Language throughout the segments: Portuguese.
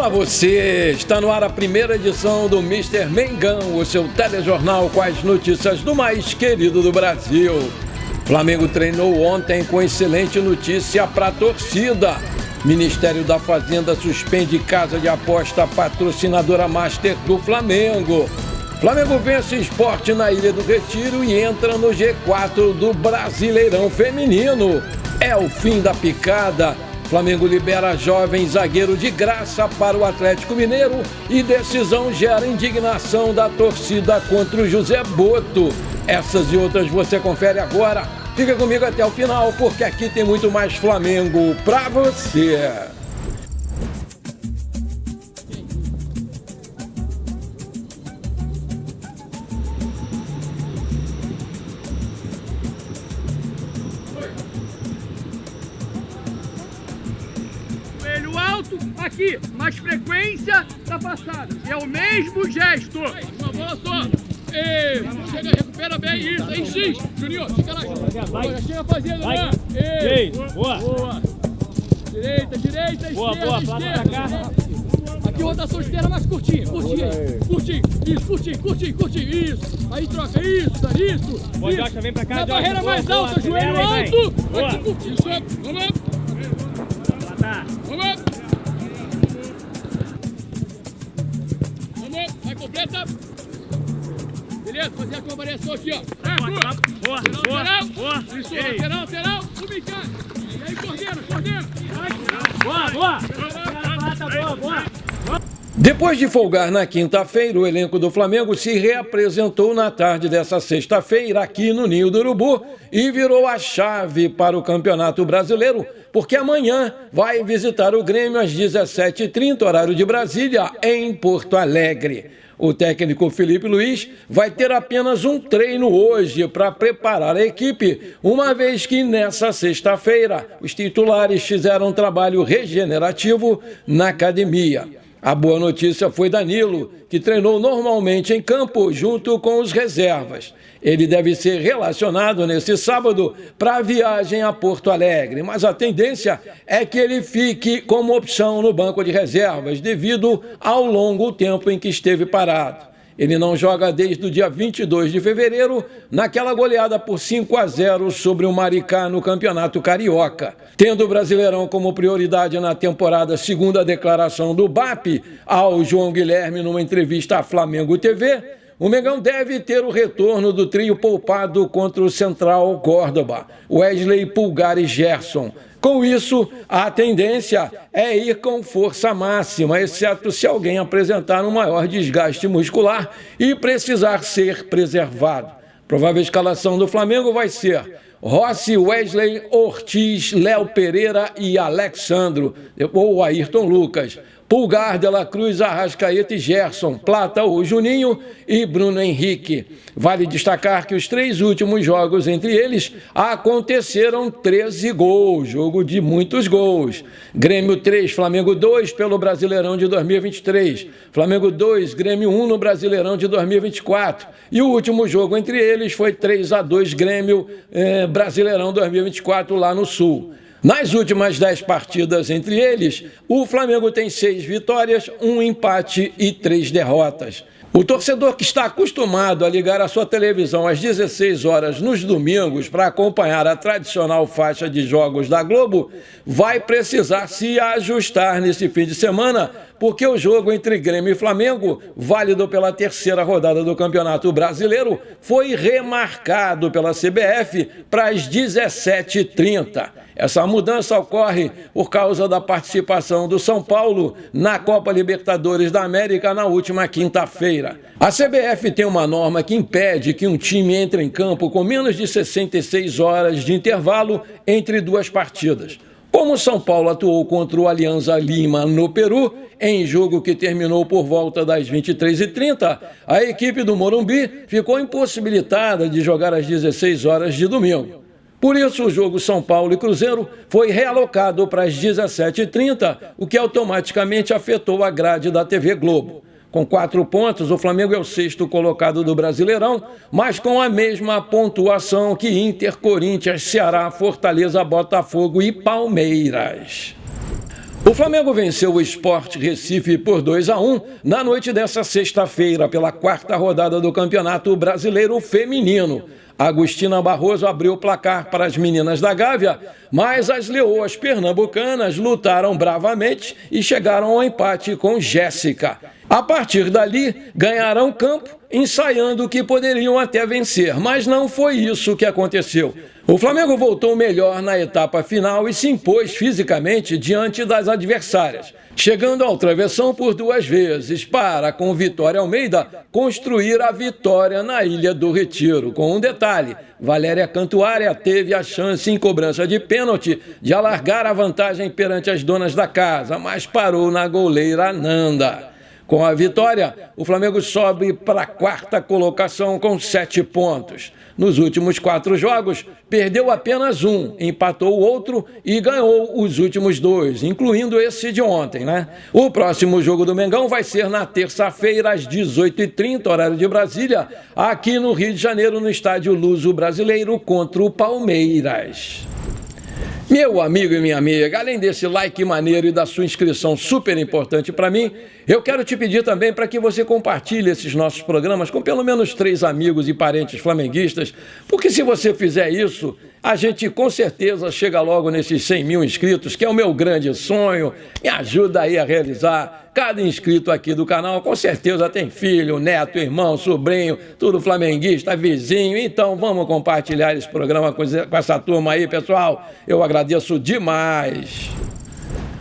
Olá você, está no ar a primeira edição do Mr. Mengão, o seu telejornal com as notícias do mais querido do Brasil. Flamengo treinou ontem com excelente notícia para a torcida. Ministério da Fazenda suspende casa de aposta patrocinadora master do Flamengo. Flamengo vence Sport na Ilha do Retiro e entra no G4 do Brasileirão Feminino. É o fim da picada. Flamengo libera jovem zagueiro de graça para o Atlético Mineiro e decisão gera indignação da torcida contra o José Boto. Essas e outras você confere agora. Fica comigo até o final, porque aqui tem muito mais Flamengo pra você. Aqui, mais frequência da passada. É o mesmo gesto. Uma bola só. Chega, recupera bem isso. Aí, X. Juninho, fica lá. Vai. Chega fazendo, né? Boa. Boa. Direita, esquerda, boa, esquerda. Pra cá. Aqui, rotação externa mais curtinha. Curtinho. Isso. Aí troca. Isso. Boa, vem pra cá. Na barreira mais alta, joelho alto. Aqui, curtinho. Vamos. Vai, completa. Beleza, fazer aqui uma variação aqui, ó. Boa. Isso, lateral, ubicar. E aí, coordena. Boa. Depois de folgar na quinta-feira, o elenco do Flamengo se reapresentou na tarde dessa sexta-feira aqui no Ninho do Urubu e virou a chave para o Campeonato Brasileiro, porque amanhã vai visitar o Grêmio às 17h30, horário de Brasília, em Porto Alegre. O técnico Felipe Luiz vai ter apenas um treino hoje para preparar a equipe, uma vez que nessa sexta-feira os titulares fizeram um trabalho regenerativo na academia. A boa notícia foi Danilo, que treinou normalmente em campo junto com os reservas. Ele deve ser relacionado nesse sábado para a viagem a Porto Alegre, mas a tendência é que ele fique como opção no banco de reservas, devido ao longo tempo em que esteve parado. Ele não joga desde o dia 22 de fevereiro, naquela goleada por 5-0 sobre o Maricá no Campeonato Carioca. Tendo o Brasileirão como prioridade na temporada, segundo a declaração do BAP ao João Guilherme numa entrevista à Flamengo TV, o Mengão deve ter o retorno do trio poupado contra o Central Córdoba, Wesley, Pulgar e Gerson. Com isso, a tendência é ir com força máxima, exceto se alguém apresentar um maior desgaste muscular e precisar ser preservado. Provável escalação do Flamengo vai ser Rossi, Wesley, Ortiz, Léo Pereira e Alexandro, ou Ayrton Lucas. Pulgar, De La Cruz, Arrascaeta e Gerson, Plata ou Juninho e Bruno Henrique. Vale destacar que os 3 últimos jogos entre eles aconteceram 13 gols, jogo de muitos gols. Grêmio 3, Flamengo 2 pelo Brasileirão de 2023. Flamengo 2, Grêmio 1 no Brasileirão de 2024. E o último jogo entre eles foi 3-2 Grêmio Brasileirão 2024 lá no Sul. Nas últimas 10 partidas entre eles, o Flamengo tem 6 vitórias, 1 empate e 3 derrotas. O torcedor que está acostumado a ligar a sua televisão às 16 horas nos domingos para acompanhar a tradicional faixa de jogos da Globo vai precisar se ajustar nesse fim de semana, porque o jogo entre Grêmio e Flamengo, válido pela 3ª rodada do Campeonato Brasileiro, foi remarcado pela CBF para as 17h30. Essa mudança ocorre por causa da participação do São Paulo na Copa Libertadores da América na última quinta-feira. A CBF tem uma norma que impede que um time entre em campo com menos de 66 horas de intervalo entre 2 partidas. Como o São Paulo atuou contra o Alianza Lima no Peru, em jogo que terminou por volta das 23h30, a equipe do Morumbi ficou impossibilitada de jogar às 16 horas de domingo. Por isso, o jogo São Paulo e Cruzeiro foi realocado para as 17h30, o que automaticamente afetou a grade da TV Globo. Com 4 pontos, o Flamengo é o 6º colocado do Brasileirão, mas com a mesma pontuação que Inter, Corinthians, Ceará, Fortaleza, Botafogo e Palmeiras. O Flamengo venceu o Sport Recife por 2-1 na noite dessa sexta-feira pela 4ª rodada do Campeonato Brasileiro Feminino. Agostina Barroso abriu o placar para as meninas da Gávea, mas as leoas pernambucanas lutaram bravamente e chegaram ao empate com Jéssica. A partir dali, ganharam campo, ensaiando que poderiam até vencer, mas não foi isso que aconteceu. O Flamengo voltou melhor na etapa final e se impôs fisicamente diante das adversárias, chegando ao travessão por 2 vezes para, com Vitória Almeida, construir a vitória na Ilha do Retiro. Com um detalhe, Valéria Cantuária teve a chance em cobrança de pênalti de alargar a vantagem perante as donas da casa, mas parou na goleira Nanda. Com a vitória, o Flamengo sobe para a 4ª colocação com 7 pontos. Nos últimos 4 jogos, perdeu apenas 1, empatou o outro e ganhou os últimos 2, incluindo esse de ontem, né? O próximo jogo do Mengão vai ser na terça-feira, às 18h30, horário de Brasília, aqui no Rio de Janeiro, no Estádio Luso Brasileiro, contra o Palmeiras. Meu amigo e minha amiga, além desse like maneiro e da sua inscrição super importante para mim, eu quero te pedir também para que você compartilhe esses nossos programas com pelo menos 3 amigos e parentes flamenguistas, porque se você fizer isso, a gente com certeza chega logo nesses 100 mil inscritos, que é o meu grande sonho. Me ajuda aí a realizar. Cada inscrito aqui do canal com certeza tem filho, neto, irmão, sobrinho, tudo flamenguista, vizinho. Então vamos compartilhar esse programa com essa turma aí, pessoal. Eu agradeço demais.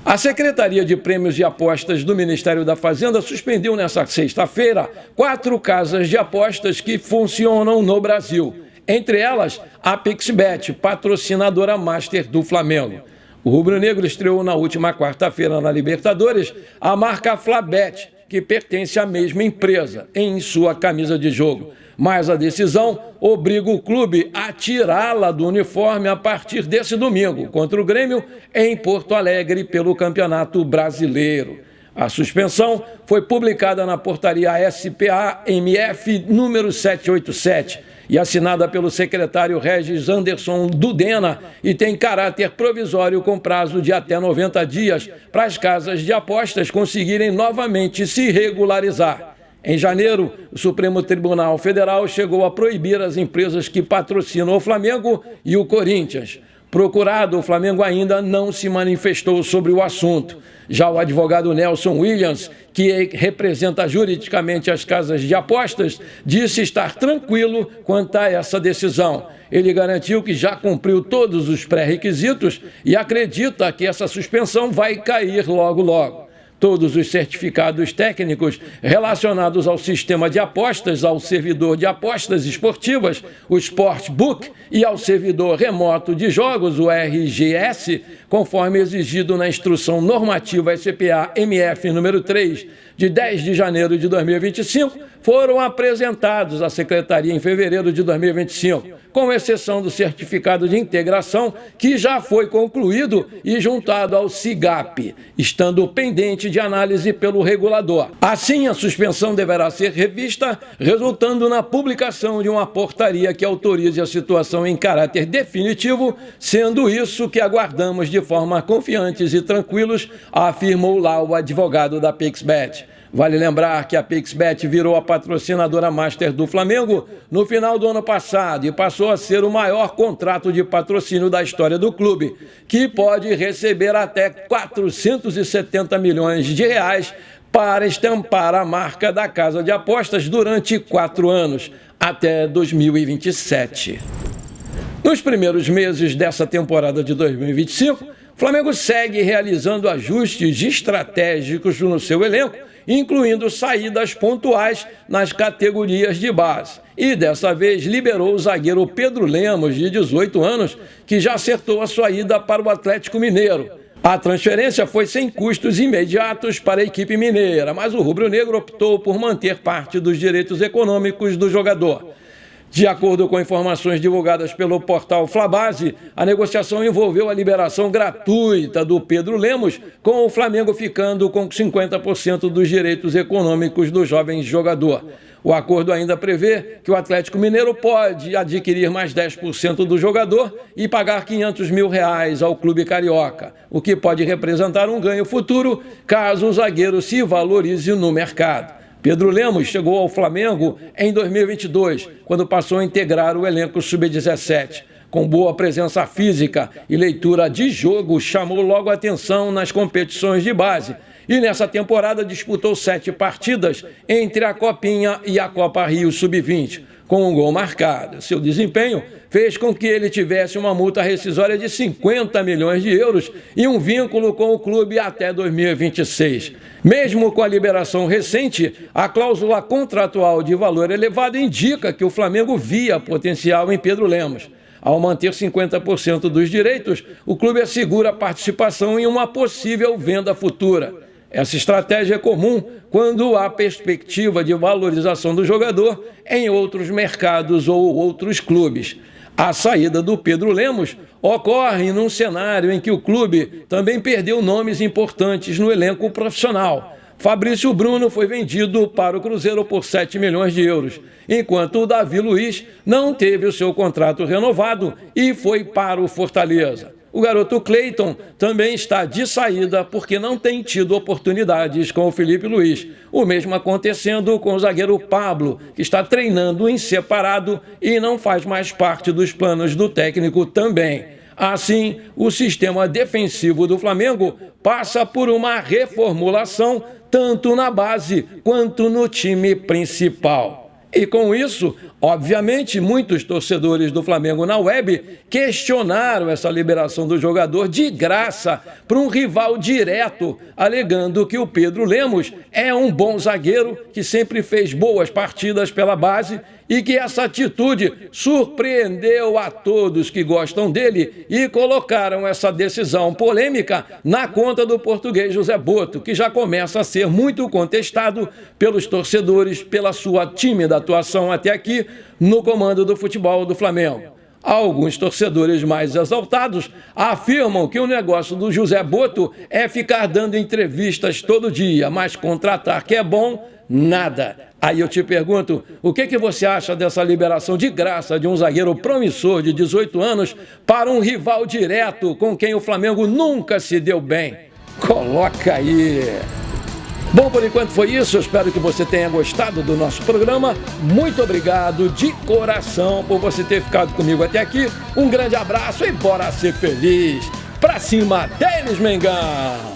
A Secretaria de Prêmios e Apostas do Ministério da Fazenda suspendeu nesta sexta-feira 4 casas de apostas que funcionam no Brasil. Entre elas, a PixBet, patrocinadora master do Flamengo. O rubro-negro estreou na última quarta-feira na Libertadores a marca Flabet, que pertence à mesma empresa, em sua camisa de jogo. Mas a decisão obriga o clube a tirá-la do uniforme a partir desse domingo, contra o Grêmio, em Porto Alegre, pelo Campeonato Brasileiro. A suspensão foi publicada na portaria SPA-MF número 787 e assinada pelo secretário Regis Anderson Dudena e tem caráter provisório com prazo de até 90 dias para as casas de apostas conseguirem novamente se regularizar. Em janeiro, o Supremo Tribunal Federal chegou a proibir as empresas que patrocinam o Flamengo e o Corinthians. Procurado, o Flamengo ainda não se manifestou sobre o assunto. Já o advogado Nelson Williams, que representa juridicamente as casas de apostas, disse estar tranquilo quanto a essa decisão. Ele garantiu que já cumpriu todos os pré-requisitos e acredita que essa suspensão vai cair logo logo. Todos os certificados técnicos relacionados ao sistema de apostas, ao servidor de apostas esportivas, o Sportbook, e ao servidor remoto de jogos, o RGS, conforme exigido na Instrução Normativa SPA-MF número 3, de 10 de janeiro de 2025, foram apresentados à Secretaria em fevereiro de 2025, com exceção do certificado de integração, que já foi concluído e juntado ao SIGAP, estando pendente de análise pelo regulador. Assim, a suspensão deverá ser revista, resultando na publicação de uma portaria que autorize a situação em caráter definitivo, sendo isso que aguardamos de forma confiantes e tranquilos, afirmou lá o advogado da PixBet. Vale lembrar que a PixBet virou a patrocinadora master do Flamengo no final do ano passado e passou a ser o maior contrato de patrocínio da história do clube, que pode receber até 470 milhões de reais para estampar a marca da casa de apostas durante 4 anos, até 2027. Nos primeiros meses dessa temporada de 2025, o Flamengo segue realizando ajustes estratégicos no seu elenco, incluindo saídas pontuais nas categorias de base. E dessa vez liberou o zagueiro Pedro Lemos, de 18 anos, que já acertou a sua ida para o Atlético Mineiro. A transferência foi sem custos imediatos para a equipe mineira, mas o rubro-negro optou por manter parte dos direitos econômicos do jogador. De acordo com informações divulgadas pelo portal Flabase, a negociação envolveu a liberação gratuita do Pedro Lemos, com o Flamengo ficando com 50% dos direitos econômicos do jovem jogador. O acordo ainda prevê que o Atlético Mineiro pode adquirir mais 10% do jogador e pagar R$500 mil ao clube carioca, o que pode representar um ganho futuro caso o zagueiro se valorize no mercado. Pedro Lemos chegou ao Flamengo em 2022, quando passou a integrar o elenco sub-17. Com boa presença física e leitura de jogo, chamou logo a atenção nas competições de base. E nessa temporada disputou 7 partidas entre a Copinha e a Copa Rio Sub-20, com um gol marcado. Seu desempenho fez com que ele tivesse uma multa rescisória de 50 milhões de euros e um vínculo com o clube até 2026. Mesmo com a liberação recente, a cláusula contratual de valor elevado indica que o Flamengo via potencial em Pedro Lemos. Ao manter 50% dos direitos, o clube assegura a participação em uma possível venda futura. Essa estratégia é comum quando há perspectiva de valorização do jogador em outros mercados ou outros clubes. A saída do Pedro Lemos ocorre num cenário em que o clube também perdeu nomes importantes no elenco profissional. Fabrício Bruno foi vendido para o Cruzeiro por 7 milhões de euros, enquanto o Davi Luiz não teve o seu contrato renovado e foi para o Fortaleza. O garoto Cleiton também está de saída porque não tem tido oportunidades com o Felipe Luiz. O mesmo acontecendo com o zagueiro Pablo, que está treinando em separado e não faz mais parte dos planos do técnico também. Assim, o sistema defensivo do Flamengo passa por uma reformulação tanto na base quanto no time principal. E com isso, obviamente, muitos torcedores do Flamengo na web questionaram essa liberação do jogador de graça para um rival direto, alegando que o Pedro Lemos é um bom zagueiro que sempre fez boas partidas pela base e que essa atitude surpreendeu a todos que gostam dele e colocaram essa decisão polêmica na conta do português José Boto, que já começa a ser muito contestado pelos torcedores pela sua tímida atuação até aqui no comando do futebol do Flamengo. Alguns torcedores mais exaltados afirmam que o negócio do José Boto é ficar dando entrevistas todo dia, mas contratar que é bom, nada. Aí eu te pergunto, o que você acha dessa liberação de graça de um zagueiro promissor de 18 anos para um rival direto com quem o Flamengo nunca se deu bem? Coloca aí! Bom, por enquanto foi isso. Eu espero que você tenha gostado do nosso programa. Muito obrigado de coração por você ter ficado comigo até aqui. Um grande abraço e bora ser feliz. Pra cima deles, Mengão!